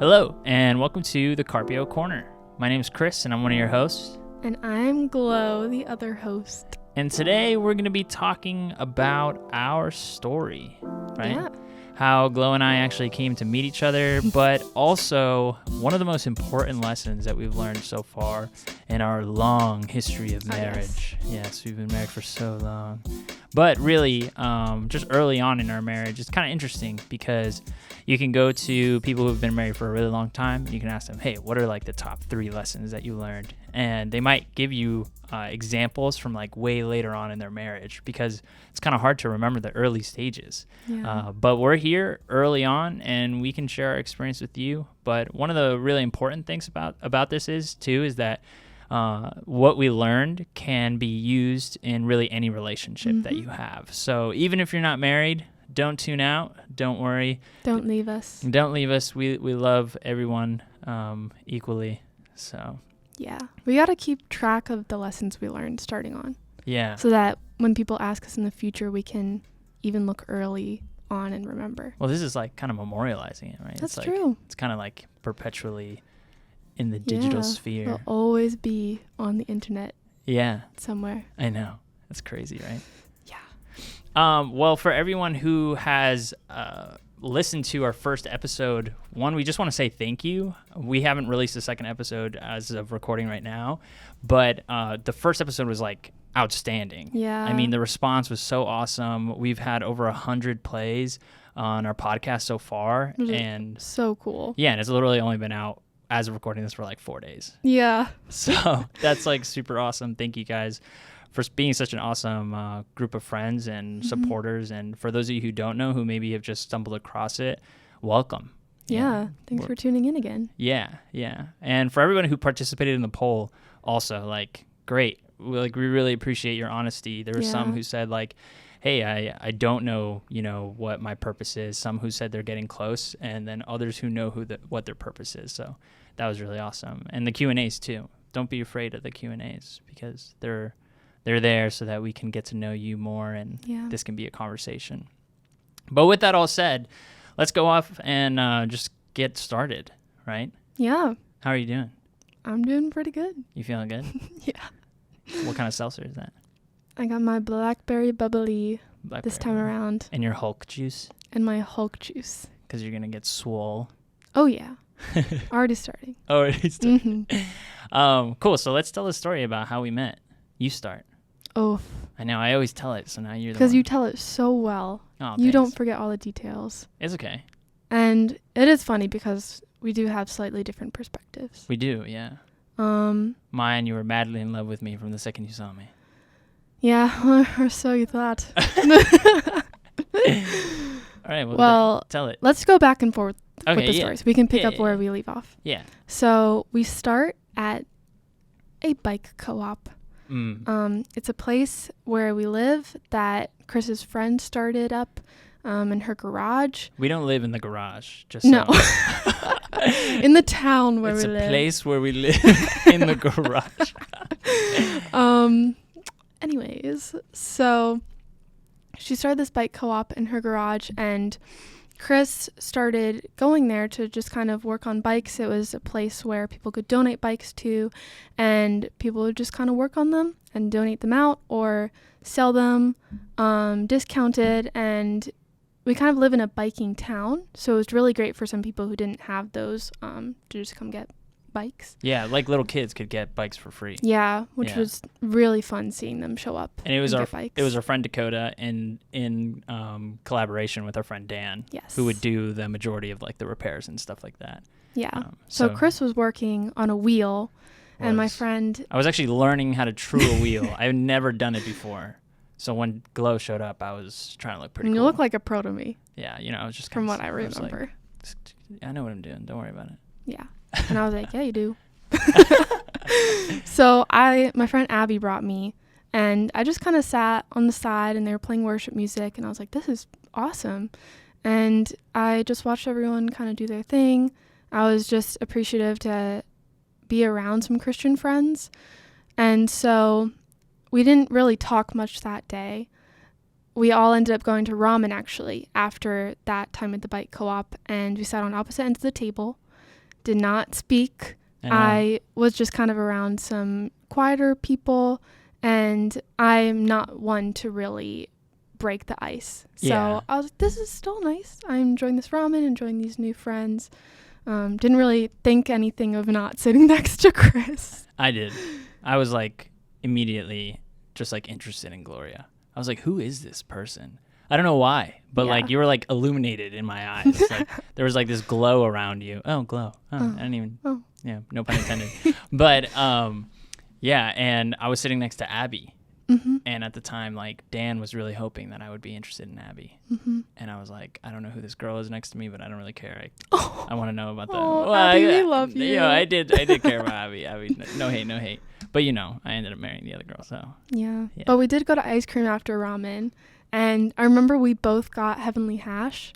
Hello, and welcome to the Carpio Corner. My name is Chris, and I'm one of your hosts. And I'm Glow, the other host. And today we're going to be talking about our story, right? Yeah. How Glow and I actually came to meet each other, but also one of the most important lessons that we've learned so far in our long history of marriage. Yes, we've been married for so long. But really, just early on in our marriage, it's kind of interesting because you can go to people who've been married for a really long time. And you can ask them, hey, what are like the top 3 lessons that you learned? And they might give you examples from like way later on in their marriage because it's kind of hard to remember the early stages. Yeah. But we're here early on and we can share our experience with you. But one of the really important things about this is that what we learned can be used in really any relationship that you have. So even if you're not married, don't tune out. Don't worry. Don't leave us. Don't leave us. We love everyone equally. So Yeah. We got to keep track of the lessons we learned starting on. yeah. So that when people ask us in the future, we can even look early on and remember. Well, this is like kind of memorializing it, right? That's it's like, true. It's kind of like perpetually in the digital sphere. We'll always be on the internet Yeah, somewhere. I know. That's crazy, right? Yeah. Well, for everyone who has listened to our first episode, we just want to say thank you. We haven't released a second episode as of recording right now, but the first episode was like outstanding. Yeah. I mean, the response was so awesome. We've had over 100 plays on our podcast so far, and so cool. yeah, and it's literally only been out as of recording this for like 4 days. Yeah. So that's like super awesome. Thank you guys for being such an awesome group of friends and supporters. And for those of you who don't know, who maybe have just stumbled across it, welcome. Yeah. Thanks for tuning in again. Yeah. And for everyone who participated in the poll also, like, great. We really appreciate your honesty. There were some who said like, hey, I don't know, what my purpose is. Some who said they're getting close, and then others who know what their purpose is. So that was really awesome. And the Q&As too. Don't be afraid of the Q&As because they're there so that we can get to know you more, and this can be a conversation. But with that all said, let's go off and just get started, right? Yeah. How are you doing? I'm doing pretty good. You feeling good? Yeah. What kind of seltzer is that? I got my blackberry bubbly this time around. And your Hulk juice? And my Hulk juice. Because you're going to get swole. Oh, yeah. Already starting. Already starting. Cool. So let's tell the story about how we met. You start. Oh. I know. I always tell it, so now you're the one. Because you tell it so well. Oh, you don't thanks. forget all the details. It's okay. And it is funny because we do have slightly different perspectives. We do, yeah. Mine, you were madly in love with me from the second you saw me. Yeah, or so you thought. All right, well, tell it. Let's go back and forth Okay, with the story so we can pick up where we leave off. Yeah. So we start at a bike co-op. It's a place where we live that Chris's friend started up in her garage. We don't live in the garage, just no. so. In the town where it's we live. It's a place where we live in the garage. Anyways, so she started this bike co-op in her garage, and Chris started going there to just kind of work on bikes. It was a place where people could donate bikes to, and people would just kind of work on them and donate them out or sell them discounted. And we kind of live in a biking town, so it was really great for some people who didn't have those to just come get bikes. Yeah, like little kids could get bikes for free. Yeah, which was really fun seeing them show up. And it was our bikes. Friend Dakota in collaboration with our friend Dan, who would do the majority of like the repairs and stuff like that. Yeah. So Chris was working on a wheel, and my friend. I was actually learning how to true a wheel. I've never done it before. So when Glow showed up, I was trying to look pretty cool. You look like a pro to me. Yeah, I was just from what I remember. I know what I'm doing. Don't worry about it. Yeah. And I was like, yeah, you do. So my friend Abby brought me, and I just kind of sat on the side, and they were playing worship music, and I was like, this is awesome. And I just watched everyone kind of do their thing. I was just appreciative to be around some Christian friends. And so we didn't really talk much that day. We all ended up going to ramen, actually, after that time at the bike co-op, and we sat on opposite ends of the table. did not speak. I was just kind of around some quieter people, and I'm not one to really break the ice. So I was like, this is still nice. I'm enjoying this ramen, enjoying these new friends. Didn't really think anything of not sitting next to Chris. I did. I was like immediately just like interested in Gloria. I was like, who is this person? I don't know why, but like you were like illuminated in my eyes. Like there was like this glow around you. Oh, glow. I didn't even. Yeah, no pun intended. But yeah, and I was sitting next to Abby. Mm-hmm. And at the time, like, Dan was really hoping that I would be interested in Abby. Mm-hmm. And I was like, I don't know who this girl is next to me, but I don't really care. I want to know about that. Oh, Abby, we love you. Yeah, I did care about Abby. No hate. But, I ended up marrying the other girl, so. Yeah. But we did go to ice cream after ramen. And I remember we both got Heavenly Hash.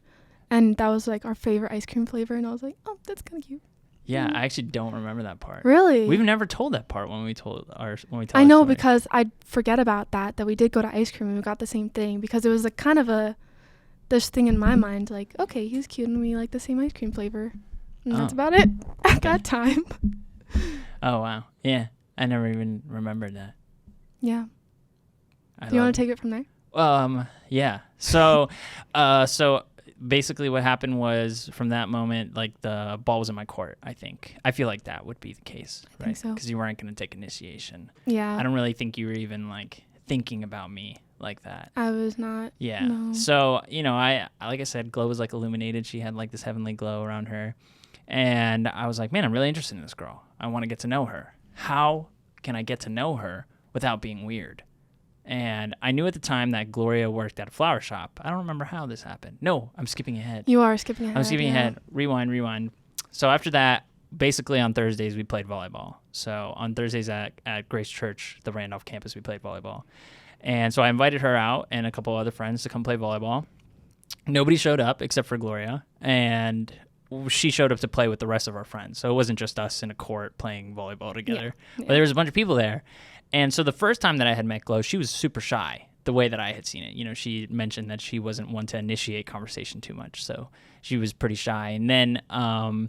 And that was, like, our favorite ice cream flavor. And I was like, oh, that's kind of cute. Yeah, I actually don't remember that part. Really? We've never told that part when we tell our I know story. because I forget about that we did go to ice cream and we got the same thing because it was like kind of this thing in my mind like, okay, he's cute and we like the same ice cream flavor. And that's about it at that time. Oh, wow. Yeah. I never even remembered that. Yeah. Do you want to take it from there? Yeah. So, basically what happened was from that moment, like the ball was in my court, I think. I feel like that would be the case, right? I think so. Because you weren't going to take initiation. Yeah. I don't really think you were even like thinking about me like that. I was not. Yeah. No. So, I like I said, Glow was like illuminated. She had like this heavenly glow around her. And I was like, man, I'm really interested in this girl. I want to get to know her. How can I get to know her without being weird? And I knew at the time that Gloria worked at a flower shop. I don't remember how this happened. No, I'm skipping ahead. You are skipping ahead. I'm skipping ahead. Rewind. So after that, basically on Thursdays, we played volleyball. So on Thursdays at Grace Church, the Randolph campus, we played volleyball. And so I invited her out and a couple other friends to come play volleyball. Nobody showed up except for Gloria. And she showed up to play with the rest of our friends. So it wasn't just us in a court playing volleyball together. Yeah. But there was a bunch of people there. And so the first time that I had met Glow, she was super shy, the way that I had seen it. She mentioned that she wasn't one to initiate conversation too much, so she was pretty shy. And then all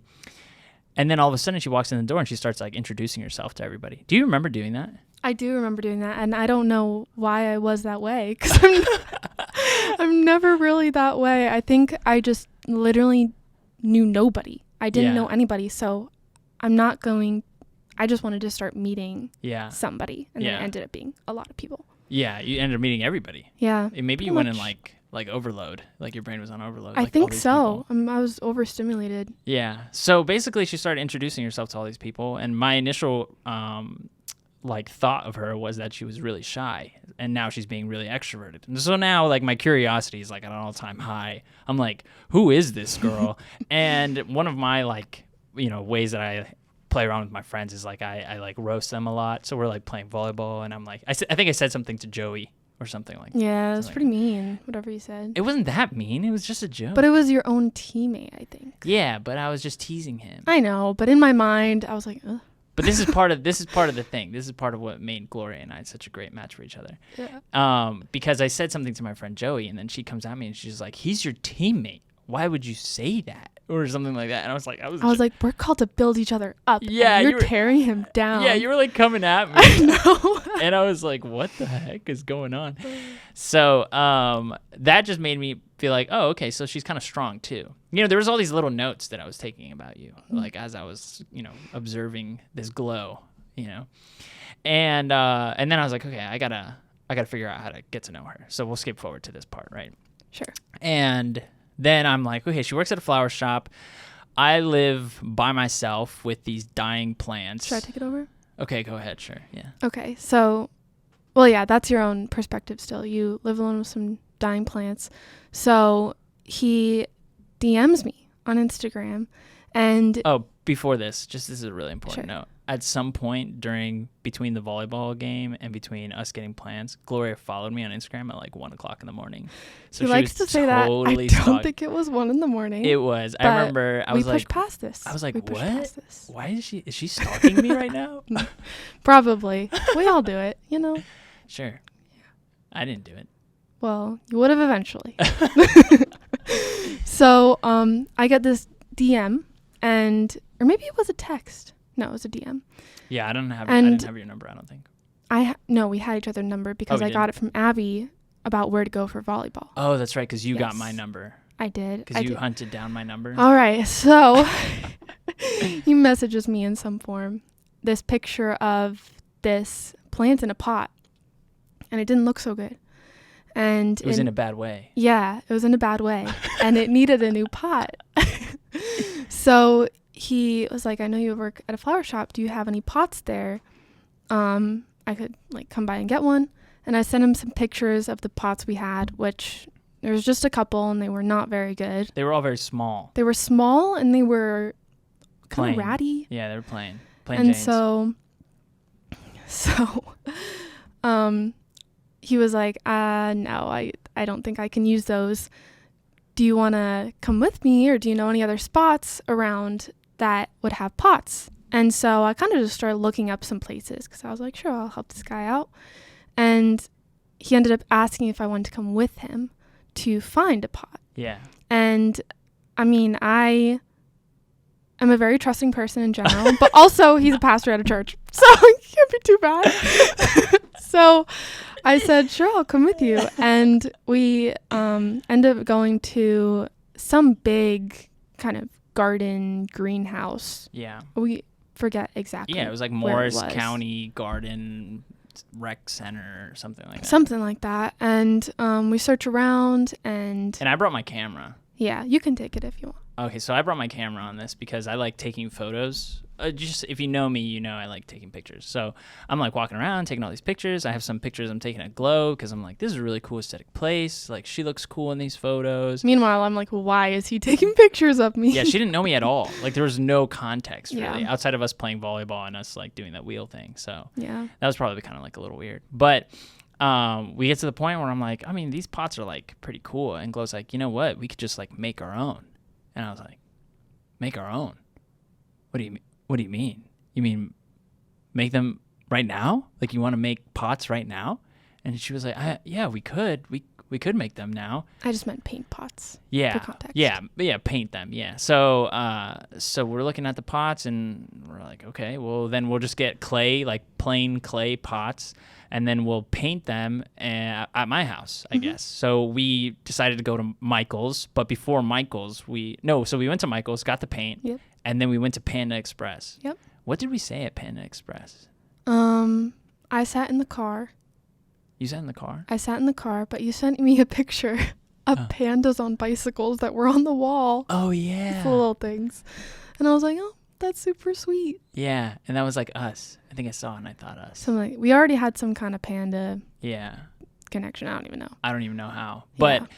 of a sudden she walks in the door and she starts like introducing herself to everybody. Do you remember doing that? I do remember doing that, and I don't know why I was that way, because I'm never really that way. I think I just literally knew nobody. I didn't know anybody, so I just wanted to start meeting somebody, and then it ended up being a lot of people. Yeah, you ended up meeting everybody. Yeah. And maybe you went in like overload, like your brain was on overload. I think so. I was overstimulated. Yeah. So basically she started introducing herself to all these people, and my initial thought of her was that she was really shy, and now she's being really extroverted. And so now like my curiosity is like at an all-time high. I'm like, who is this girl? And one of my ways that I play around with my friends is like I like roast them a lot. So we're like playing volleyball, and I'm like, I think I said something to Joey or something like that. Yeah, it was pretty mean, whatever you said. It wasn't that mean. It was just a joke. But it was your own teammate, I think. Yeah, but I was just teasing him. I know, but in my mind, I was like, ugh. But this is part of the thing. This is part of what made Gloria and I such a great match for each other. Yeah. Because I said something to my friend Joey, and then she comes at me and she's like, he's your teammate. Why would you say that? Or something like that. And I was like, we're called to build each other up. Yeah. You're tearing him down. Yeah, you were like coming at me. I know. And I was like, what the heck is going on? So that just made me feel like, oh, okay, so she's kind of strong too. There was all these little notes that I was taking about you, like as I was, observing this glow, And then I was like, okay, I gotta figure out how to get to know her. So we'll skip forward to this part, right? Sure. And then I'm like, okay, she works at a flower shop. I live by myself with these dying plants. Should I take it over? Okay, go ahead. Sure. Yeah. Okay. So, well, yeah, that's your own perspective still. You live alone with some dying plants. So he DMs me on Instagram, and before this is a really important Sure. note. At some point between the volleyball game and between us getting plans, Gloria followed me on Instagram at like 1:00 in the morning. So he likes to say totally that. I don't think it was 1 a.m. It was. I remember. I was like, we pushed past this. I was like, what? Why is she stalking me right now? Probably. We all do it, Sure. Yeah. I didn't do it. Well, you would have eventually. So, I get this DM, and or maybe it was a text. No, it was a DM. Yeah, I didn't have your number, I don't think. No, we had each other's number because I got it from Abby about where to go for volleyball. Oh, that's right, because you got my number. I did. Because you hunted down my number. All right, so he messages me in some form this picture of this plant in a pot, and it didn't look so good. And it was in a bad way. Yeah, it was in a bad way, and it needed a new pot. So he was like, I know you work at a flower shop. Do you have any pots there? I could like come by and get one. And I sent him some pictures of the pots we had, which there was just a couple and they were not very good. They were all very small. They were small and they were kind of ratty. Yeah, they were plain and Janes. so he was like, no, I don't think I can use those. Do you want to come with me, or do you know any other spots around that would have pots? And so I kind of just started looking up some places because I was like, sure, I'll help this guy out. And he ended up asking if I wanted to come with him to find a pot. Yeah. And I mean, I am a very trusting person in general, but also he's a pastor at a church, so it can't be too bad. So I said, sure, I'll come with you. And we ended up going to some big kind of garden greenhouse. Yeah. We forget exactly. Yeah, it was like Morris County Garden Rec Center or something like that. Something like that. And we search around and I brought my camera. Yeah, you can take it if you want. Okay, so I brought my camera on this because I like taking photos. Just if you know me, you know I like taking pictures. So I'm like walking around, taking all these pictures. I have some pictures I'm taking at Glow because I'm like, this is a really cool aesthetic place. Like, she looks cool in these photos. Meanwhile, I'm like, why is he taking pictures of me? Yeah, she didn't know me at all. Like, there was no context really outside of us playing volleyball and us like doing that wheel thing. So yeah, that was probably kind of like a little weird. But we get to the point where I'm like, I mean, these pots are like pretty cool. And Glow's like, you know what? We could just like make our own. And I was like, make our own? What do you mean? What do you mean? You mean make them right now? Like, you want to make pots right now? And she was like, yeah, we could. We could make them now. I just meant paint pots. Yeah. For context. Yeah, paint them. Yeah. So so we're looking at the pots and we're like, okay, well then we'll just get clay, like plain clay pots, and then we'll paint them at my house, I guess. So we decided to go to Michael's, but before Michael's, so we went to Michael's, got the paint, and then we went to Panda Express. Yep. What did we say at Panda Express? I sat in the car. You sat in the car? I sat in the car, but you sent me a picture of pandas on bicycles that were on the wall. Oh, yeah. Cool little things. And I was like, oh, that's super sweet. Yeah, and that was like us. I think I saw it and I thought us. So like, we already had some kind of panda connection. I don't even know. I don't even know how. But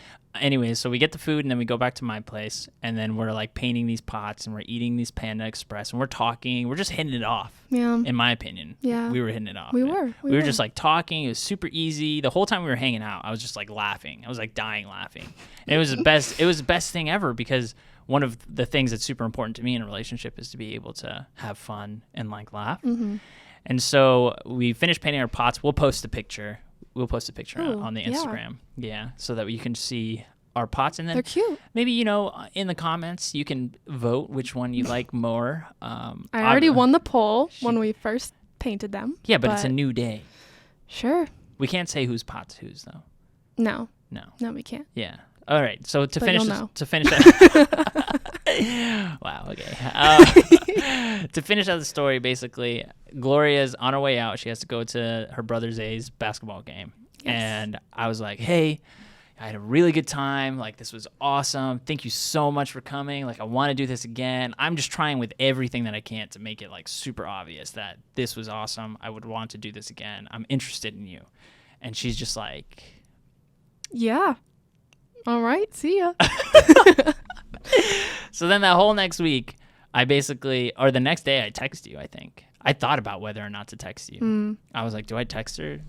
anyways, so we get the food and then we go back to my place and then we're like painting these pots and we're eating these Panda Express and we're talking. We're just hitting it off. Yeah. In my opinion. Yeah. We were hitting it off. We were just like talking. It was super easy. The whole time we were hanging out, I was just like laughing. I was like dying laughing. And it was the best thing ever because one of the things that's super important to me in a relationship is to be able to have fun and like laugh. Mm-hmm. And so we finished painting our pots. We'll post a picture. We'll post a picture on the Instagram. Yeah, so that you can see our pots. And then they're cute. Maybe, in the comments, you can vote which one you like more. I already won the poll when we first painted them. Yeah, but it's a new day. Sure. We can't say whose pot's whose, though. No, we can't. Yeah. All right. So to finish wow. Okay. To finish out the story, basically, Gloria's on her way out. She has to go to her brother Zay's basketball game, and I was like, "Hey, I had a really good time. Like, this was awesome. Thank you so much for coming. Like, I want to do this again. I'm just trying with everything that I can to make it like super obvious that this was awesome. I would want to do this again. I'm interested in you." And she's just like, "Yeah. All right, see ya." So then that whole next week, the next day I text you, I think. I thought about whether or not to text you. I was like, do I text her?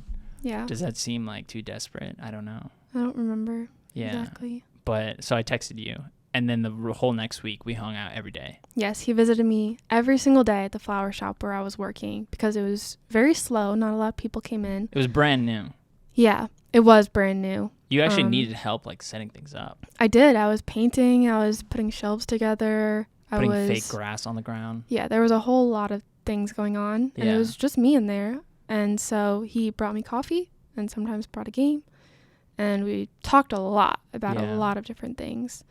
Yeah. Does that seem like too desperate? I don't know. I don't remember exactly. But so I texted you. And then the whole next week, we hung out every day. Yes, he visited me every single day at the flower shop where I was working because it was very slow. Not a lot of people came in. It was brand new. Yeah, it was brand new. You actually needed help, like, setting things up. I did. I was painting. I was putting shelves together. Putting fake grass on the ground. Yeah, there was a whole lot of things going on, and it was just me in there. And so he brought me coffee and sometimes brought a game, and we talked a lot about a lot of different things.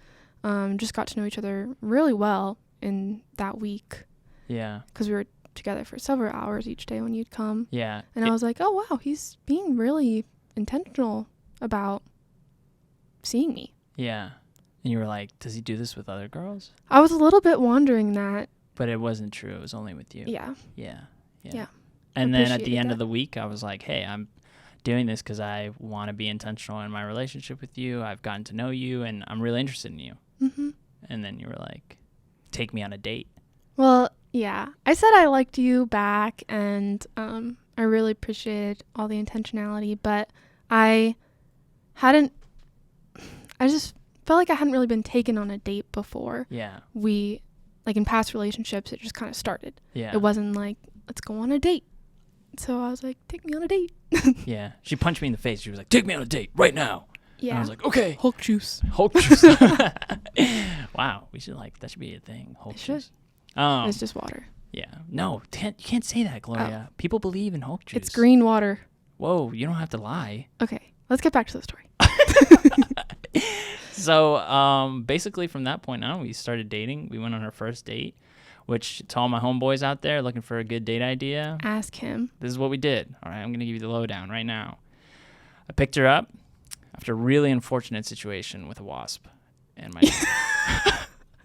Just got to know each other really well in that week. Yeah. Because we were together for several hours each day when you'd come. Yeah. And I was like, oh, wow, he's being really intentional about seeing me. Yeah. And you were like, does he do this with other girls? I was a little bit wondering that. But it wasn't true. It was only with you. Yeah. Yeah. Yeah. And then at the end of the week, I was like, hey, I'm doing this because I want to be intentional in my relationship with you. I've gotten to know you, and I'm really interested in you. Mm-hmm. And then you were like, take me on a date. Well, yeah. I said I liked you back, and I really appreciated all the intentionality, but I just felt like I hadn't really been taken on a date before. Yeah. Like in past relationships, it just kind of started. Yeah. It wasn't like, let's go on a date. So I was like, take me on a date. Yeah. She punched me in the face. She was like, take me on a date right now. Yeah. And I was like, okay. Hulk juice. Hulk juice. Wow. That should be a thing. Hulk juice. It's just water. Yeah. No, you can't say that, Gloria. Oh. People believe in Hulk juice. It's green water. Whoa, you don't have to lie. Okay. Let's get back to the story. So basically from that point on, we started dating. We went on our first date, which to all my homeboys out there looking for a good date idea, ask him. This is what we did. All right, I'm going to give you the lowdown right now. I picked her up after a really unfortunate situation with a wasp. And my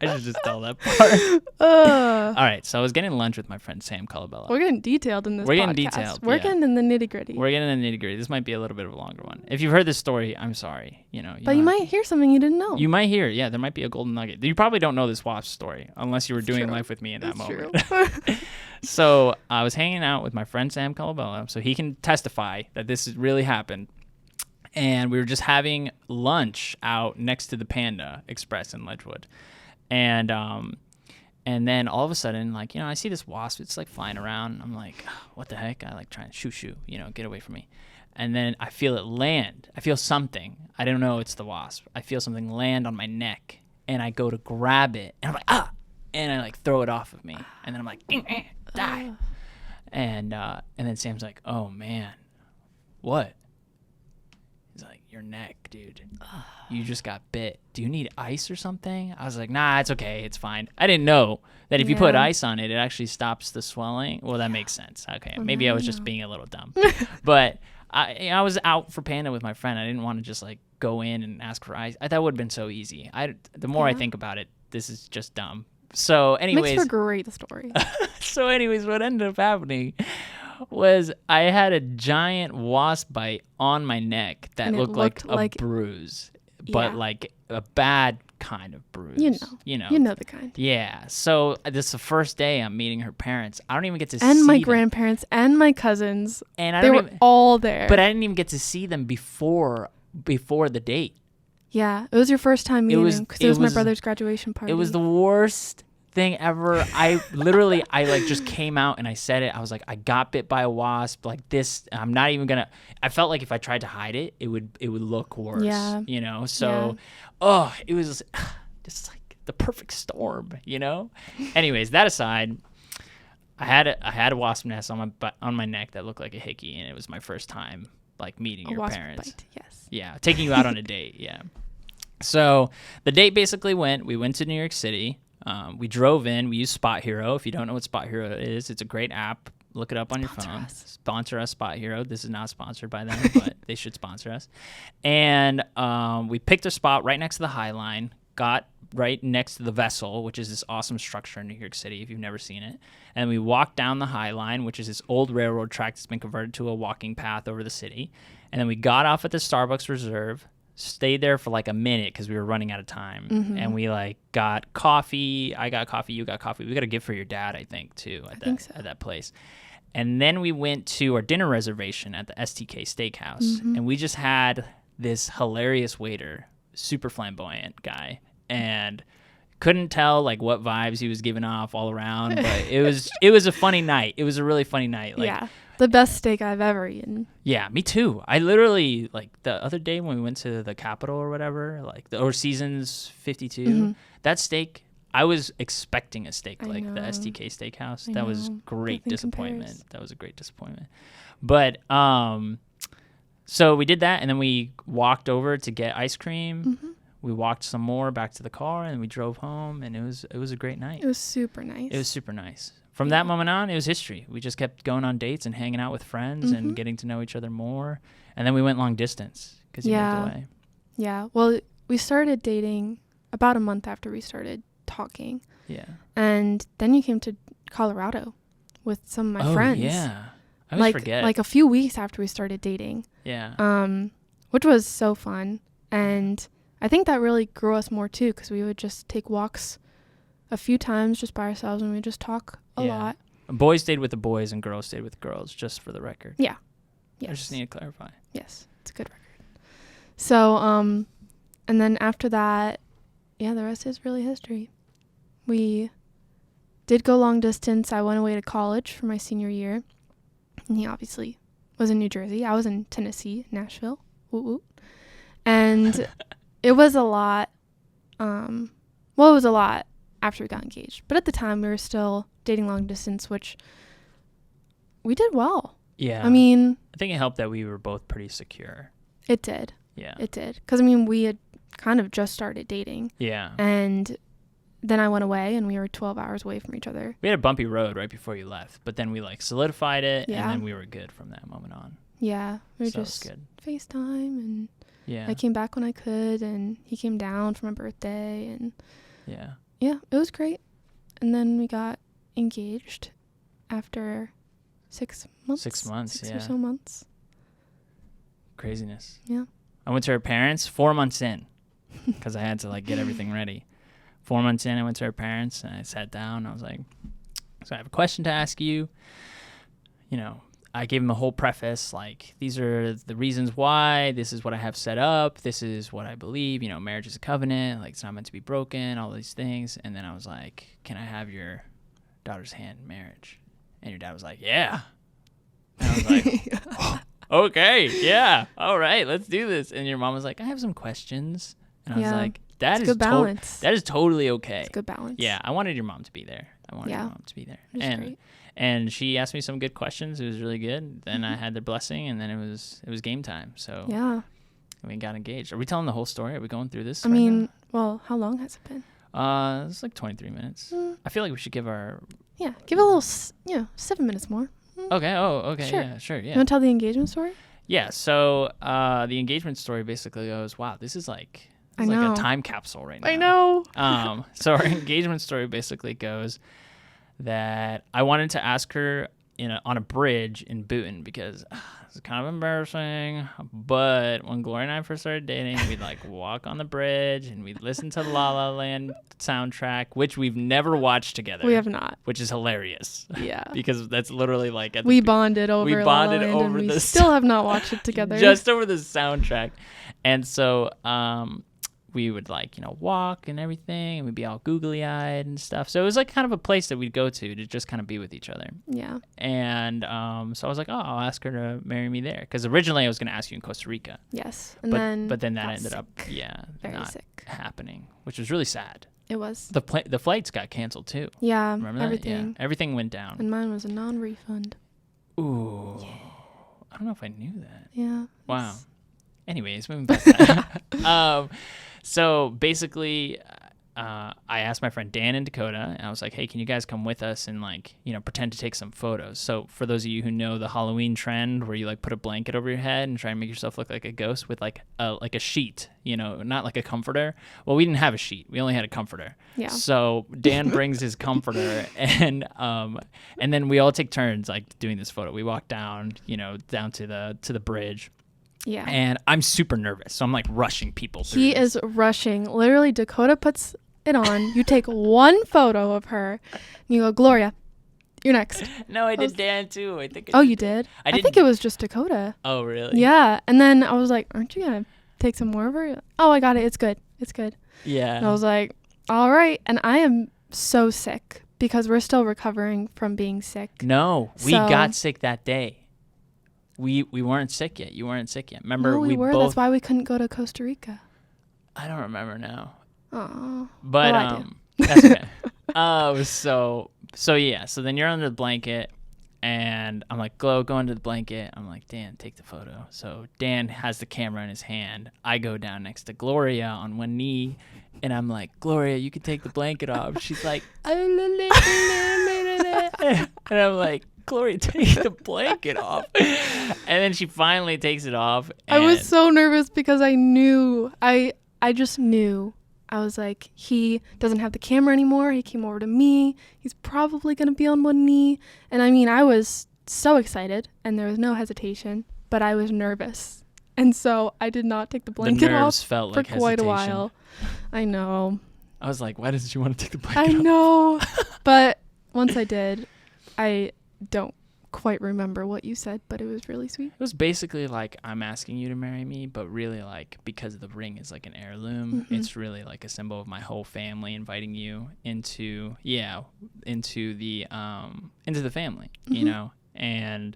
I should just tell that part. All right, so I was getting lunch with my friend Sam Colabella. We're getting detailed in this We're podcast. getting detailed. We're getting in the nitty-gritty. We're getting in the nitty-gritty. This might be a little bit of a longer one. If you've heard this story, I'm sorry. But you might hear something you didn't know. You might hear. Yeah, there might be a golden nugget. You probably don't know this wasp story unless you were doing life with me in that moment. True. So I was hanging out with my friend Sam Colabella, so he can testify that this really happened. And we were just having lunch out next to the Panda Express in Ledgewood. And then all of a sudden, I see this wasp. It's flying around. I'm like, what the heck? I trying to shoo, get away from me. And then I feel it land. I feel something. I don't know. It's the wasp. I feel something land on my neck, and I go to grab it, and I'm like, ah, and I throw it off of me, and then I'm like, die. And then Sam's like, oh man, what? He's like, your neck, dude. You just got bit. Do you need ice or something? I was like, nah, it's okay. It's fine. I didn't know that if you put ice on it, it actually stops the swelling. Well, that makes sense. Okay, maybe I was just being a little dumb. But I was out for Panda with my friend. I didn't want to just go in and ask for ice. That would have been so easy. The more I think about it, this is just dumb. So anyways. Makes for a great story. So anyways, what ended up happening was I had a giant wasp bite on my neck that looked like a bruise, but a bad kind of bruise. You know the kind. Yeah. So this is the first day I'm meeting her parents. I don't even get to see them. And my grandparents and my cousins. And they were all there. But I didn't even get to see them before the date. Yeah, it was your first time meeting them because it was my brother's graduation party. It was the worst thing ever. I literally just came out and I said it. I was like, I got bit by a wasp like this. I'm not even gonna. I felt like if I tried to hide it, it would look worse. Yeah. So, it was just the perfect storm. Anyways, that aside, I had a wasp nest on my neck that looked like a hickey, and it was my first time meeting your parents. Bite, yes. Yeah, taking you out on a date. Yeah. So the date basically we went to New York City. We drove in. We used Spot Hero. If you don't know what Spot Hero is, it's a great app. Look it up on your phone. Sponsor us, Spot Hero. This is not sponsored by them, but they should sponsor us. And we picked a spot right next to the High Line, got right next to the Vessel, which is this awesome structure in New York City if you've never seen it. And we walked down the High Line, which is this old railroad track that's been converted to a walking path over the city. And then we got off at the Starbucks Reserve, stayed there for a minute because we were running out of time. Mm-hmm. And we got coffee. I got coffee. You got coffee. We got a gift for your dad, I think, too, at that place. And then we went to our dinner reservation at the STK Steakhouse. Mm-hmm. And we just had this hilarious waiter, super flamboyant guy, and couldn't tell what vibes he was giving off all around. But it was a funny night. It was a really funny night. Yeah. The best steak I've ever eaten. Yeah, me too. I literally, the other day when we went to the Capitol or whatever, or Seasons 52, that steak, I was expecting a steak I like the know. STK Steakhouse. I That was know. great Nothing disappointment. compares. That was a great disappointment. But so we did that, and then we walked over to get ice cream. Mm-hmm. We walked some more back to the car, and we drove home, and it was a great night. It was super nice. It was super nice. From Yeah. that moment on, it was history. We just kept going on dates and hanging out with friends Mhm. and getting to know each other more. And then we went long distance because you Yeah. moved away. Yeah. Well, we started dating about a month after we started talking. Yeah. And then you came to Colorado with some of my friends. Yeah. I always forget. Like a few weeks after we started dating. Yeah. Which was so fun. And I think that really grew us more too, because we would just take walks a few times just by ourselves, and we would just talk a Yeah. lot. Boys stayed with the boys and girls stayed with the girls, just for the record. Yes. I just need to clarify. Yes. It's a good record. So, and then after that, yeah, the rest is really history. We did go long distance. I went away to college for my senior year. And he obviously was in New Jersey. I was in Tennessee, Nashville. Woot woot. And it was a lot. It was a lot after we got engaged. But at the time, we were still dating long distance, which we did well. Yeah. I mean, I think it helped that we were both pretty secure. it did. Yeah. It did. Because, I mean, we had kind of just started dating. Yeah. And then I went away, and we were 12 hours away from each other. We had a bumpy road right before you left, but then we solidified it, Yeah. and then we were good from that moment on. Yeah. We were So it was just good. FaceTime, and Yeah. I came back when I could, and he came down for my birthday, and Yeah. yeah, it was great. And then we got engaged after 6 months. 6 months, Six yeah. or so months. Craziness. Yeah. I went to her parents 4 months in because I had to get everything ready. 4 months in, I went to her parents and I sat down. And I was like, so I have a question to ask you. I gave them a whole preface, these are the reasons why, this is what I have set up, this is what I believe, marriage is a covenant, it's not meant to be broken, all these things. And then I was like, can I have your daughter's hand in marriage? And your dad was like, yeah. And I was like, okay, yeah, all right, let's do this. And your mom was like, I have some questions. And I was Yeah. like, that It's is good balance. that is totally okay. It's good balance. Yeah, I wanted your mom to be there. Yeah. There. It was great. And she asked me some good questions. It was really good. Then I Mhm. had their blessing, and then it was game time. So Yeah. we got engaged. Are we telling the whole story? Are we going through this? I right mean, well, how long has it been? now? It's 23 minutes. Mm, I feel like we should give our. yeah. Give it a little, 7 minutes more. Okay. Oh, okay. Sure. Yeah. Sure. You Yeah. want to tell the engagement story? Yeah. So the engagement story basically goes, wow, this is like I know. a time capsule right now. I know. So our engagement story basically goes that I wanted to ask her on a bridge in Boonton because it's kind of embarrassing. But when Gloria and I first started dating, we'd walk on the bridge and we'd listen to the La La Land soundtrack, which we've never watched together. We have not. which is hilarious Yeah. because that's literally at We the, bonded over we La La bonded Land, over and we the still have not watched it together. just over the soundtrack. And so we would walk and everything, and we'd be all googly eyed and stuff. So it was kind of a place that we'd go to just kind of be with each other. Yeah. And so I was like, oh, I'll ask her to marry me there, because originally I was going to ask you in Costa Rica, Yes. And but then that got ended up sick. Very not sick. happening, which was really sad. It was. The flights got canceled too. Yeah. Remember that? Everything. Yeah, everything went down. And mine was a non-refund. Ooh, I don't know if I knew that. Yeah. Wow. Anyways, moving past that. So basically, I asked my friend Dan in Dakota, and I was like, hey, can you guys come with us and pretend to take some photos? So for those of you who know the Halloween trend where you put a blanket over your head and try and make yourself look like a ghost with a sheet, not like a comforter. Well, we didn't have a sheet. We only had a comforter. Yeah. So Dan brings his comforter, and then we all take turns doing this photo. We walk down, down to the bridge. Yeah. And I'm super nervous, so I'm rushing people through. He this. is rushing. Literally, Dakota puts it on. You take one photo of her, and you go, Gloria, you're next. No, I did Dan too. I think. Oh, you did? I I think didn't- it was just Dakota. Oh, really? Yeah. And then I was like, aren't you going to take some more of her? Oh, I got it. It's good. It's good. Yeah. And I was like, all right. And I am so sick because we're still recovering from being sick. No, we So- got sick that day. We weren't sick yet. You weren't sick yet. Remember, No, we were. both. That's why we couldn't go to Costa Rica. I don't remember now. Oh. But Well, I do. That's okay. So yeah. So then you're under the blanket, and I'm like, go under the blanket. I'm like, Dan, take the photo. So Dan has the camera in his hand. I go down next to Gloria on one knee, and I'm like, Gloria, you can take the blanket off. She's like, and I'm like, Gloria, take the blanket off. And then she finally takes it off. I was so nervous because I knew. I just knew. I was like, he doesn't have the camera anymore. He came over to me. He's probably going to be on one knee. And I mean, I was so excited and there was no hesitation, but I was nervous. And so I did not take the blanket off felt for like quite hesitation. a while. I know. I was like, why doesn't she want to take the blanket off? I know. But once I did, I don't quite remember what you said, but it was really sweet. It was basically like, I'm asking you to marry me, but really like, because the ring is like an heirloom, it's really like a symbol of my whole family inviting you into the family, you know? And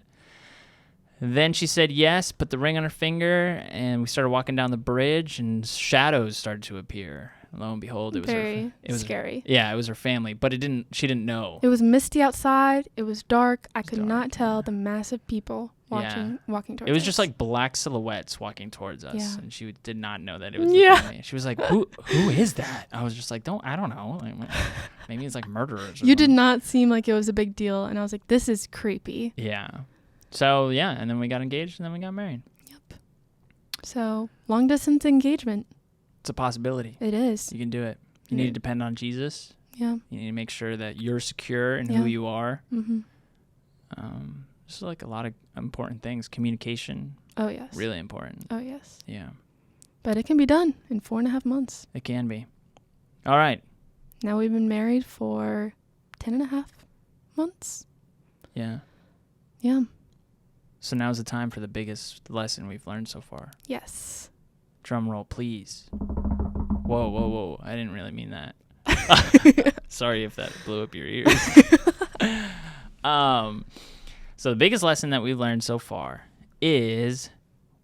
then she said yes, put the ring on her finger, and we started walking down the bridge, and shadows started to appear. Lo and behold, it was scary. Yeah, it was her family, but she didn't know. It was misty outside. It was dark. I could not tell the massive people walking towards us. It was just like black silhouettes walking towards us, Yeah. and she did not know that it was the family. She was like, who is that? I was just like, I don't know. Like, maybe it's like murderers. You did not seem like it was a big deal, and I was like, this is creepy. Yeah. So, yeah, and then we got engaged, and then we got married. Yep. So, long distance engagement. It's a possibility. It is. You can do it. You need to depend on Jesus. Yeah. You need to make sure that you're secure in who you are. Mm-hmm. Just like a lot of important things. Communication. Oh, yes. Really important. Oh, yes. Yeah. But it can be done in 4.5 months. It can be. All right. Now we've been married for 10.5 months. Yeah. Yeah. So now's the time for the biggest lesson we've learned so far. Yes. Drum roll, please. Whoa. I didn't really mean that. Sorry if that blew up your ears. So the biggest lesson that we've learned so far is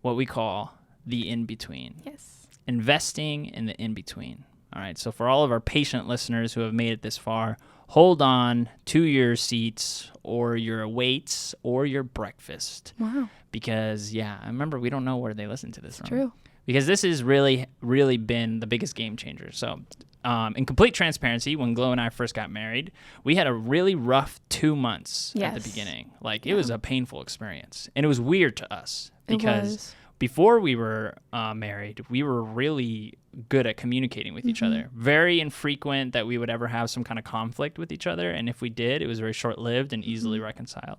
what we call the in-between. Yes. Investing in the in-between. All right, so for all of our patient listeners who have made it this far, hold on to your seats or your weights or your breakfast. Wow. Because, I remember we don't know where they listen to this from. True. Because this has really, really been the biggest game changer. So, in complete transparency, when Glow and I first got married, we had a really rough 2 months at the beginning. Like, it was a painful experience. And it was weird to us because before we were married, we were really good at communicating with each other. Very infrequent that we would ever have some kind of conflict with each other. And if we did, it was very short-lived and easily reconciled.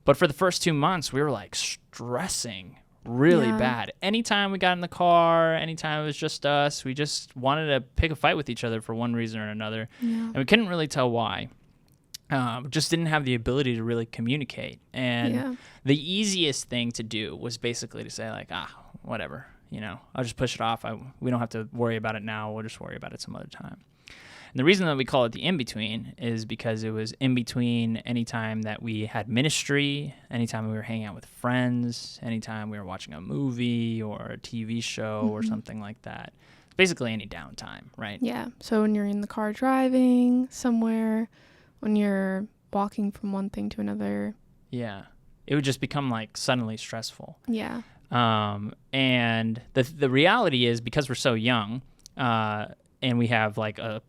But for the first 2 months, we were like stressing really bad. Anytime we got in the car, anytime it was just us, we just wanted to pick a fight with each other for one reason or another. Yeah. And we couldn't really tell why. Just didn't have the ability to really communicate. And the easiest thing to do was basically to say like, whatever, I'll just push it off. We don't have to worry about it now. We'll just worry about it some other time. And the reason that we call it the in-between is because it was in between any time that we had ministry, anytime we were hanging out with friends, anytime we were watching a movie or a TV show or something like that. It's basically any downtime, right? Yeah. So when you're in the car driving somewhere, when you're walking from one thing to another. Yeah. It would just become like suddenly stressful. Yeah. And the reality is because we're so young and we have like a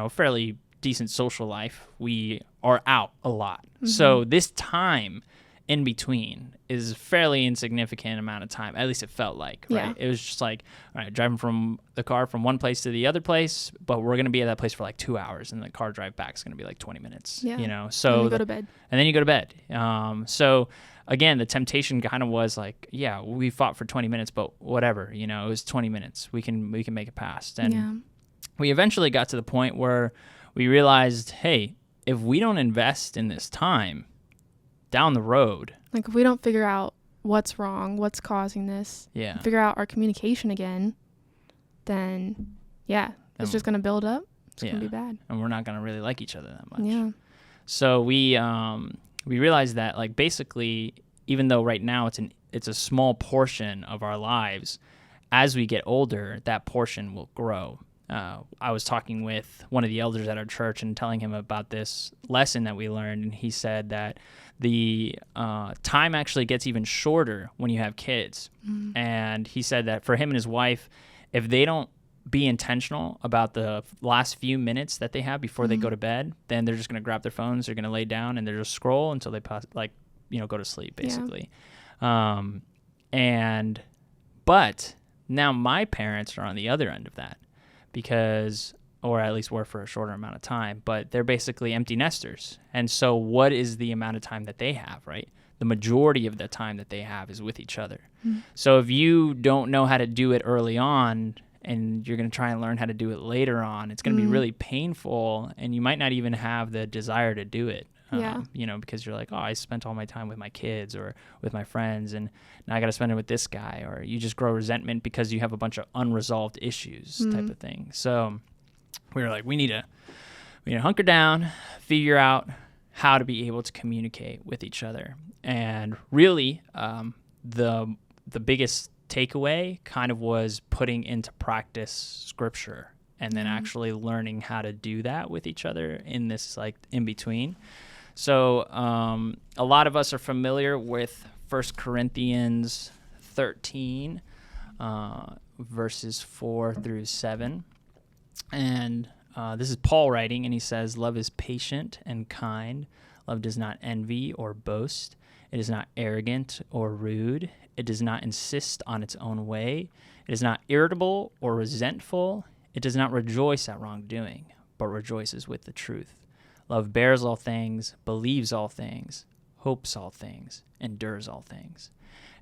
fairly decent social life, we are out a lot. So this time in between is a fairly insignificant amount of time. At least it felt like, right? It was just like, all right, driving from the car from one place to the other place, but we're going to be at that place for like 2 hours, and the car drive back is going to be like 20 minutes, So and then you go to bed. And then you go to bed. So again, the temptation kind of was like, we fought for 20 minutes, but whatever, it was 20 minutes. We can make it past. And we eventually got to the point where we realized, hey, if we don't invest in this time down the road, like if we don't figure out what's wrong, what's causing this, figure out our communication again, then it's just going to build up. It's going to be bad. And we're not going to really like each other that much. Yeah. So we realized that like basically, even though right now it's a small portion of our lives, as we get older, that portion will grow. I was talking with one of the elders at our church and telling him about this lesson that we learned, and he said that the time actually gets even shorter when you have kids. And he said that for him and his wife, if they don't be intentional about the last few minutes that they have before they go to bed, then they're just going to grab their phones, they're going to lay down, and they're just scroll until they go to sleep, basically. But now my parents are on the other end of that, because, or at least were for a shorter amount of time, but they're basically empty nesters. And so what is the amount of time that they have, right? The majority of the time that they have is with each other. So if you don't know how to do it early on, and you're going to try and learn how to do it later on, it's going to be really painful, and you might not even have the desire to do it. Because you're like, oh, I spent all my time with my kids or with my friends, and now I got to spend it with this guy. Or you just grow resentment because you have a bunch of unresolved issues type of thing. So we were like, we need to hunker down, figure out how to be able to communicate with each other. And really, the biggest takeaway kind of was putting into practice scripture, and then actually learning how to do that with each other in this in between. So a lot of us are familiar with 1 Corinthians 13, verses 4 through 7. And this is Paul writing, and he says, "Love is patient and kind. Love does not envy or boast. It is not arrogant or rude. It does not insist on its own way. It is not irritable or resentful. It does not rejoice at wrongdoing, but rejoices with the truth. Love bears all things, believes all things, hopes all things, endures all things."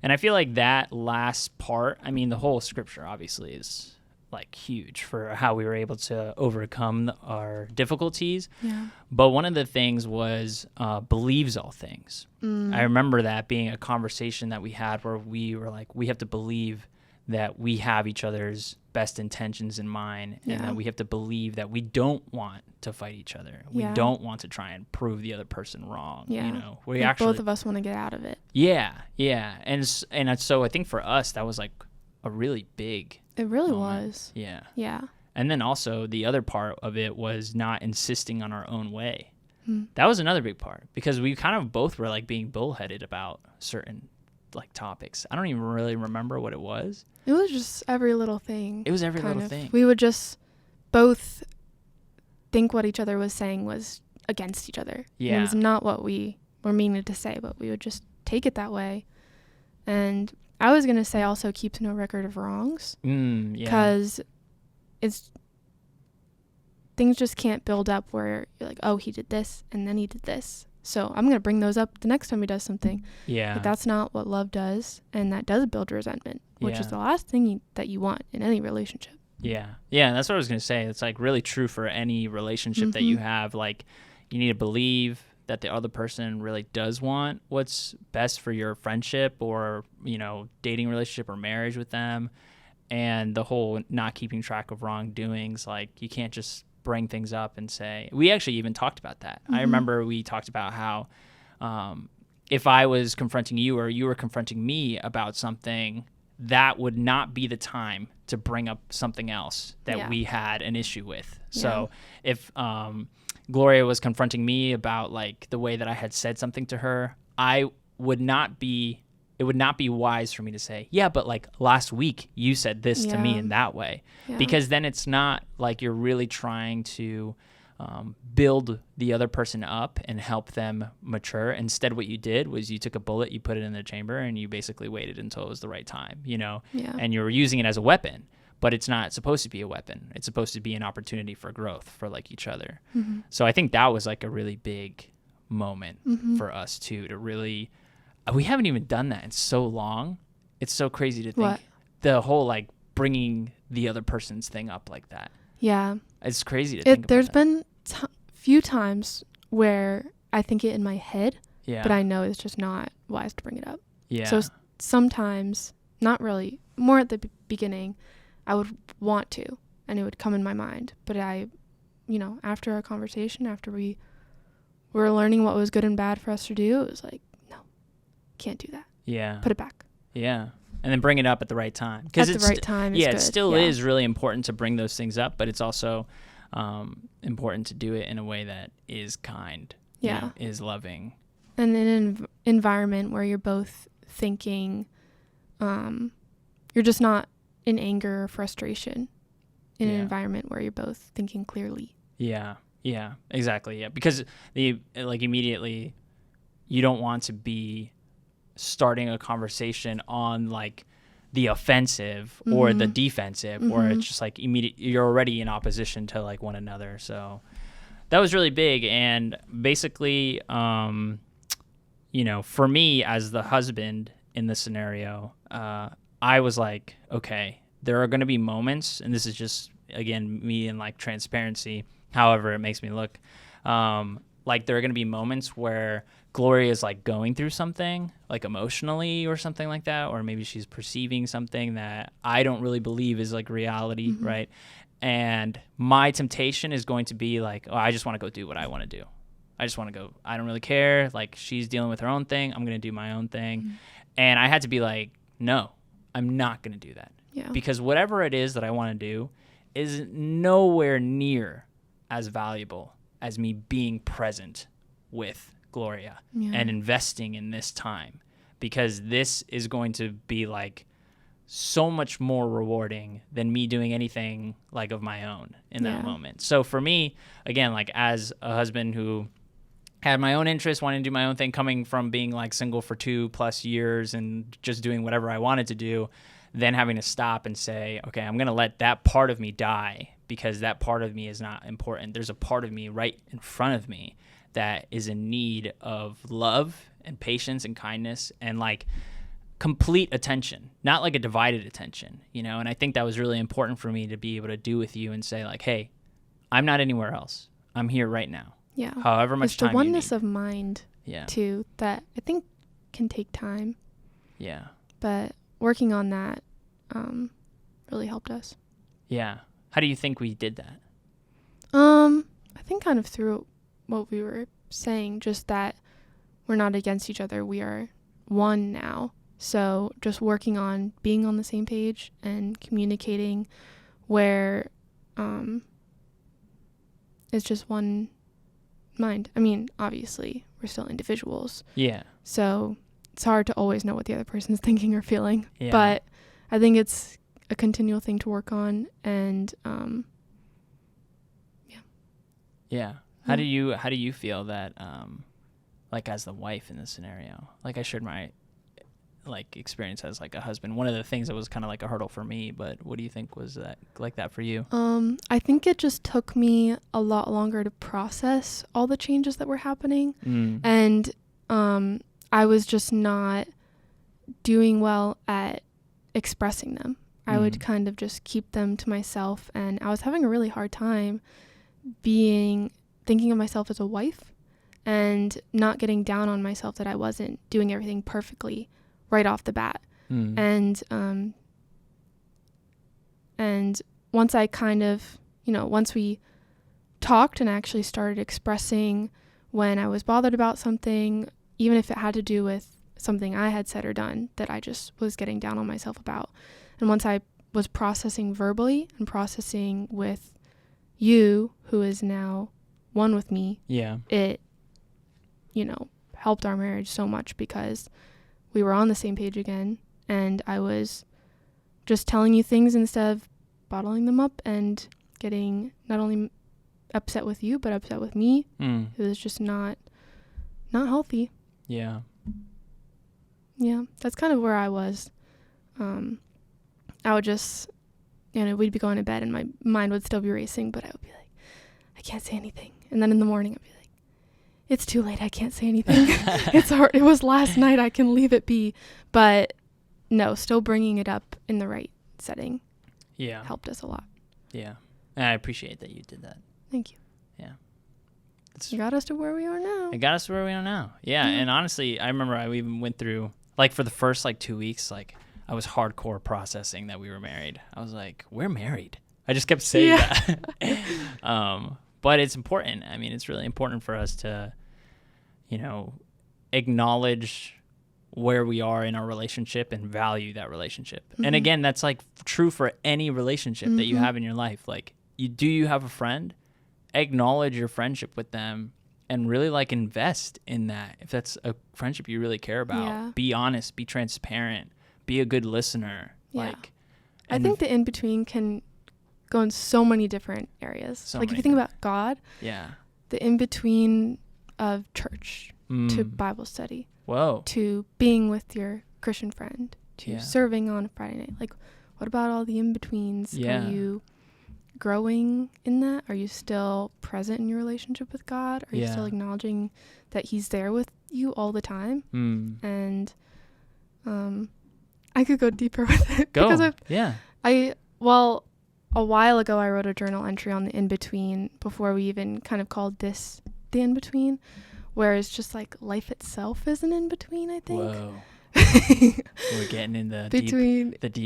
And I feel like that last part, I mean, the whole scripture obviously is huge for how we were able to overcome our difficulties. Yeah. But one of the things was believes all things. I remember that being a conversation that we had where we were like, we have to believe that we have each other's best intentions in mind, and that we have to believe that we don't want to fight each other. We don't want to try and prove the other person wrong. We actually, both of us want to get out of it. And so I think for us that was a really big It really moment. was. Yeah. And then also the other part of it was not insisting on our own way. That was another big part, because we kind of both were being bullheaded about certain topics. I don't even really remember what it was. It was just every little thing. It was every little thing. We would just both think what each other was saying was against each other. Yeah. And it was not what we were meaning to say, but we would just take it that way. And I was going to say also keeps no record of wrongs. Because things just can't build up where you're like, oh, he did this and then he did this, so I'm going to bring those up the next time he does something. But that's not what love does, and that does build resentment, which is the last thing that you want in any relationship. Yeah, that's what I was going to say. It's really true for any relationship that you have. You need to believe that the other person really does want what's best for your friendship or, dating relationship or marriage with them. And the whole not keeping track of wrongdoings, you can't just bring things up and say, we actually even talked about that. I remember we talked about how if I was confronting you or you were confronting me about something, that would not be the time to bring up something else that we had an issue with. So if Gloria was confronting me about the way that I had said something to her, it would not be wise for me to say, but last week you said this to me in that way, because then it's not you're really trying to build the other person up and help them mature. Instead, what you did was you took a bullet, you put it in the chamber, and you basically waited until it was the right time, and you were using it as a weapon. But it's not supposed to be a weapon. It's supposed to be an opportunity for growth for each other. So I think that was a really big moment for us too, to really, we haven't even done that in so long. It's so crazy to think the whole bringing the other person's thing up like that. Yeah. It's crazy to think about. There's been few times where I think it in my head, but I know it's just not wise to bring it up. So sometimes, not really, more at the beginning, I would want to, and it would come in my mind. But after our conversation, after we were learning what was good and bad for us to do, it was no, can't do that. Put it back. And then bring it up at the right time. At the right time is yeah, good. it still is really important to bring those things up, but it's also important to do it in a way that is kind, is loving. And in an environment where you're both thinking, you're just not in anger or frustration, in an environment where you're both thinking clearly. Yeah, exactly. Yeah, because immediately you don't want to be starting a conversation on like the offensive or the defensive, where it's just like you're already in opposition to like one another. So that was really big. And basically, for me as the husband in this scenario, I was like, okay, there are going to be moments, and this is just, again, me and like transparency, however it makes me look, like there are going to be moments where Gloria is like going through something like emotionally or something like that, or maybe she's perceiving something that I don't really believe is like reality, right? And my temptation is going to be like, oh, I just want to go do what I want to do. I just want to go. I don't really care. Like, she's dealing with her own thing. I'm going to do my own thing. And I had to be like, no, I'm not going to do that. Yeah. Because whatever it is that I want to do is nowhere near as valuable as me being present with Gloria and investing in this time, because this is going to be like so much more rewarding than me doing anything like of my own in that moment. So for me, again, like as a husband who had my own interests, wanting to do my own thing, coming from being like single for 2+ years and just doing whatever I wanted to do, then having to stop and say, okay, I'm going to let that part of me die because that part of me is not important. There's a part of me right in front of me that is in need of love and patience and kindness and like complete attention, not like a divided attention, And I think that was really important for me to be able to do with you and say like, hey, I'm not anywhere else. I'm here right now. Yeah. However much time the oneness of mind, too, that I think can take time. Yeah. But working on that really helped us. Yeah. How do you think we did that? I think kind of through what we were saying, just that we're not against each other. We are one now. So just working on being on the same page and communicating where it's just one mind. I mean, obviously, we're still individuals. Yeah. So it's hard to always know what the other person's thinking or feeling. Yeah. But I think it's a continual thing to work on, and yeah. How do you feel that like as the wife in this scenario? Like I shared my like experience as like a husband. One of the things that was kind of like a hurdle for me, but what do you think was that like that for you? I think it just took me a lot longer to process all the changes that were happening. And I was just not doing well at expressing them. I would kind of just keep them to myself, and I was having a really hard time thinking of myself as a wife and not getting down on myself that I wasn't doing everything perfectly right off the bat. And once I kind of, once we talked and actually started expressing when I was bothered about something, even if it had to do with something I had said or done that I just was getting down on myself about. And once I was processing verbally and processing with you, who is now one with me, it, helped our marriage so much because we were on the same page again, and I was just telling you things instead of bottling them up and getting not only upset with you, but upset with me. It was just not healthy. Yeah, that's kind of where I was. I would just, we'd be going to bed and my mind would still be racing, but I would be like, I can't say anything. And then in the morning I'd be like, it's too late, I can't say anything. It's hard. It was last night, I can leave it be. But no, still bringing it up in the right setting helped us a lot. Yeah. And I appreciate that you did that. Thank you. Yeah. It got us to where we are now. Yeah. And honestly, I remember I even went through, like for the first like 2 weeks, like I was hardcore processing that we were married. I was like, we're married. I just kept saying that. But it's important. I mean, it's really important for us to, acknowledge where we are in our relationship and value that relationship. Mm-hmm. And again, that's like true for any relationship that you have in your life. Like, you have a friend, acknowledge your friendship with them and really like invest in that. If that's a friendship you really care about, be honest, be transparent, be a good listener. Like, I think the in-between can go in so many different areas. Like if you think about God, the in-between of church to Bible study, to being with your Christian friend, to serving on a Friday night. Like, what about all the in-betweens? Are you growing in that? Are you still present in your relationship with God? Are you still acknowledging that he's there with you all the time? And I could go deeper with it. Because a while ago I wrote a journal entry on the in-between before we even kind of called this the in-between, where it's just like life itself is an in-between, I think. Whoa. We're getting in the deep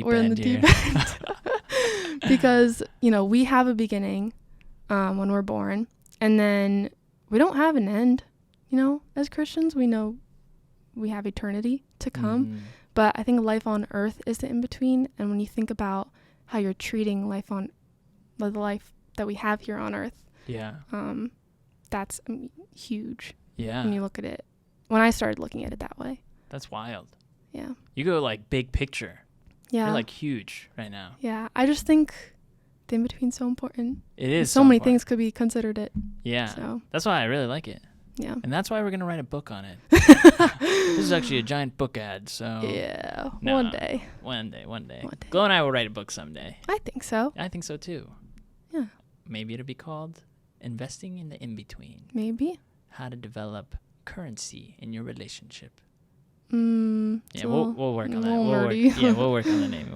we're end in the here. deep end. Because, we have a beginning when we're born, and then we don't have an end. As Christians, we know we have eternity to come. But I think life on earth is the in-between. And when you think about how you're treating life on the life that we have here on earth, that's huge. When you look at it, when I started looking at it that way. That's wild. Yeah. You go like big picture. Yeah. You're like huge right now. Yeah. I just think the in-between's so important. It is. So many things could be considered it. Yeah. So. That's why I really like it. Yeah. And that's why we're going to write a book on it. This is actually a giant book ad, so. Yeah. No, One day. One day. Glo and I will write a book someday. I think so. I think so too. Yeah. Maybe it'll be called Investing in the In-Between. Maybe. How to develop currency in your relationship. We'll work on that. We'll work on the name.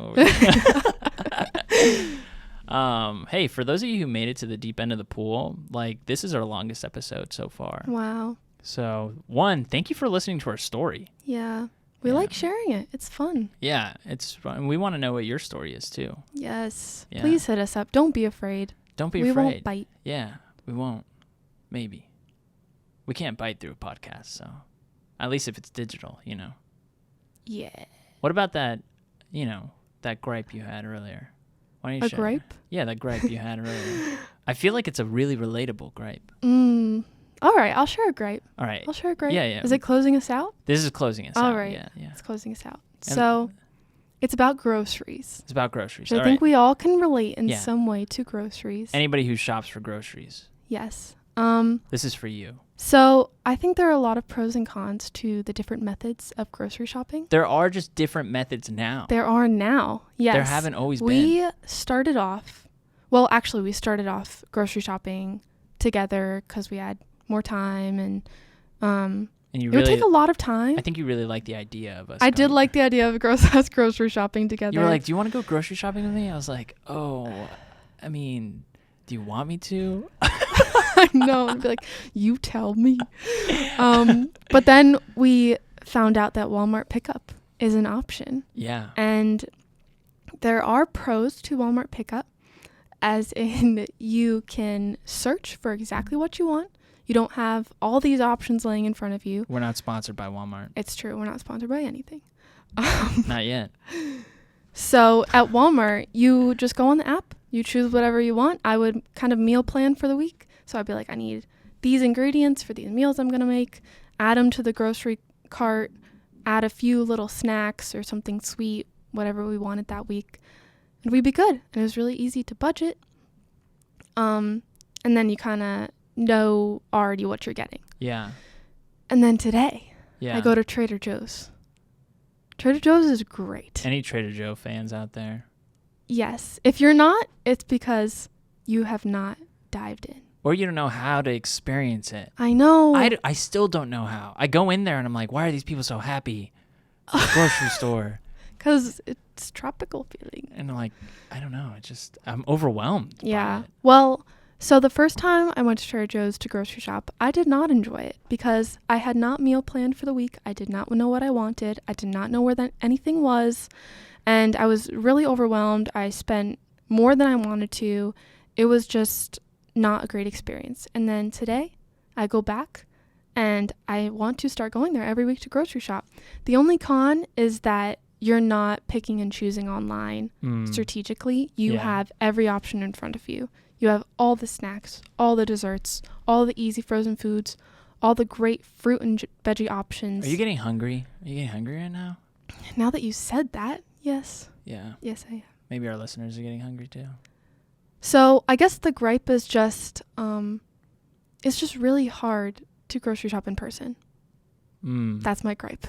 Hey, for those of you who made it to the deep end of the pool, like, this is our longest episode so far. Wow. So, thank you for listening to our story. Yeah. We like sharing it. It's fun. Yeah, it's fun. We want to know what your story is too. Yes. Yeah. Please hit us up. Don't be afraid. We won't bite. Yeah, we won't. Maybe. We can't bite through a podcast, so at least if it's digital, Yeah. What about that, that gripe you had earlier? Why don't you share? Gripe? Yeah, that gripe you had earlier. I feel like it's a really relatable gripe. All right, I'll share a gripe. All right. I'll share a gripe. Yeah. Is it closing us out? This is closing us out. All right. Yeah. It's closing us out. So, it's about groceries. It's about groceries. I think we all can relate in some way to groceries. Anybody who shops for groceries. Yes. This is for you. So, I think there are a lot of pros and cons to the different methods of grocery shopping. There are just different methods now. There are now. Yes. There haven't always been. We started off grocery shopping together because we had more time, and it would take a lot of time. I think you really like the idea of us. I did like the idea of us grocery shopping together. You were like, "Do you want to go grocery shopping with me?" I was like, "Oh, I mean, do you want me to?" I know. I'd be like, "You tell me." But then we found out that Walmart pickup is an option. Yeah. And there are pros to Walmart pickup, as in you can search for exactly what you want. You don't have all these options laying in front of you. We're not sponsored by Walmart. It's true. We're not sponsored by anything. Not yet. So at Walmart, you just go on the app. You choose whatever you want. I would kind of meal plan for the week. So I'd be like, I need these ingredients for these meals I'm going to make. Add them to the grocery cart. Add a few little snacks or something sweet, whatever we wanted that week. And we'd be good. And it was really easy to budget. And then you kind of know already what you're getting. Yeah. And then today, I go to Trader Joe's. Trader Joe's is great. Any Trader Joe fans out there? Yes. If you're not, it's because you have not dived in. Or you don't know how to experience it. I know. I still don't know how. I go in there and I'm like, why are these people so happy at the grocery store? Because it's tropical feeling. And I'm like, I don't know. I'm overwhelmed. Yeah. Well, so the first time I went to Trader Joe's to grocery shop, I did not enjoy it because I had not meal planned for the week. I did not know what I wanted. I did not know where anything was. And I was really overwhelmed. I spent more than I wanted to. It was just not a great experience. And then today I go back and I want to start going there every week to grocery shop. The only con is that you're not picking and choosing online strategically. You have every option in front of you. You have all the snacks, all the desserts, all the easy frozen foods, all the great fruit and veggie options. Are you getting hungry? Are you getting hungry right now? Now that you said that, yes. Yeah. Yes, I am. Maybe our listeners are getting hungry too. So I guess the gripe is just, it's just really hard to grocery shop in person. That's my gripe.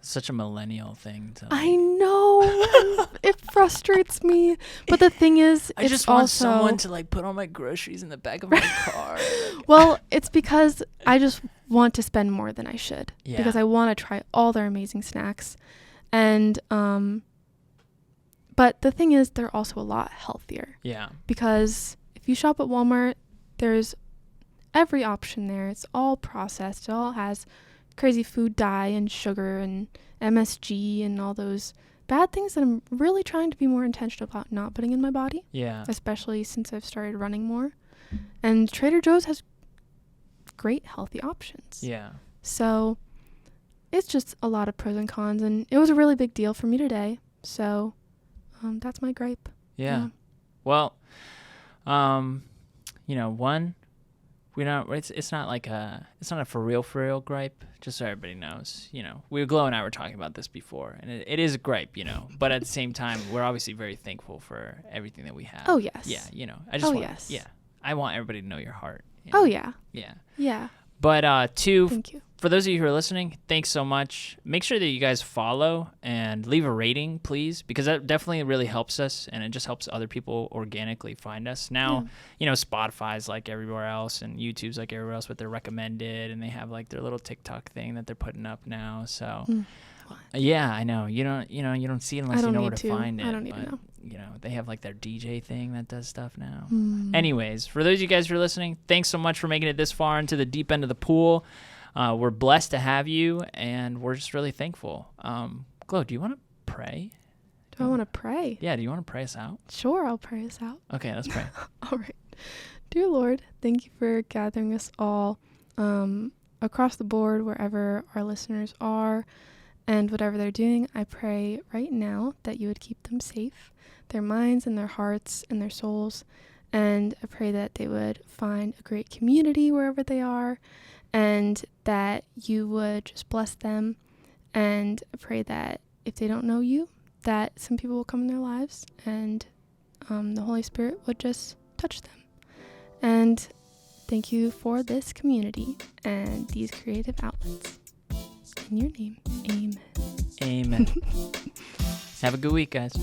Such a millennial thing to I know. It frustrates me. But the thing is, I just want someone to like put all my groceries in the back of my car. Well, it's because I just want to spend more than I should. Yeah. Because I want to try all their amazing snacks. And but the thing is, they're also a lot healthier. Yeah. Because if you shop at Walmart, there's every option there. It's all processed. It all has crazy food dye and sugar and MSG and all those bad things that I'm really trying to be more intentional about not putting in my body. Yeah. Especially since I've started running more. And Trader Joe's has great healthy options. Yeah. So it's just a lot of pros and cons, and it was a really big deal for me today. So that's my gripe. Yeah. Well, one, it's not a for real gripe, just so everybody knows. Glow and I were talking about this before, and it is a gripe, but at the same time, we're obviously very thankful for everything that we have. Oh, yes. Yeah, I just I want everybody to know your heart. Oh, yeah. Yeah. Yeah. But thank you. For those of you who are listening, thanks so much. Make sure that you guys follow and leave a rating, please, because that definitely really helps us, and it just helps other people organically find us. Now, Spotify's like everywhere else, and YouTube's like everywhere else, but they're recommended, and they have like their little TikTok thing that they're putting up now. So, yeah, I know you don't see it unless you know where to find it. I don't even know. They have like their DJ thing that does stuff now. Anyways, for those of you guys who are listening, thanks so much for making it this far into the deep end of the pool. We're blessed to have you, and we're just really thankful. Glow, do you want to pray? Do I want to pray? Yeah, do you want to pray us out? Sure, I'll pray us out. Okay, let's pray. All right. Dear Lord, thank you for gathering us all across the board, wherever our listeners are, and whatever they're doing. I pray right now that you would keep them safe, their minds and their hearts and their souls, and I pray that they would find a great community wherever they are, and that you would just bless them. And I pray that if they don't know you, that some people will come in their lives, and the Holy Spirit would just touch them. And thank you for this community and these creative outlets. In your name, amen. Amen. Have a good week, guys.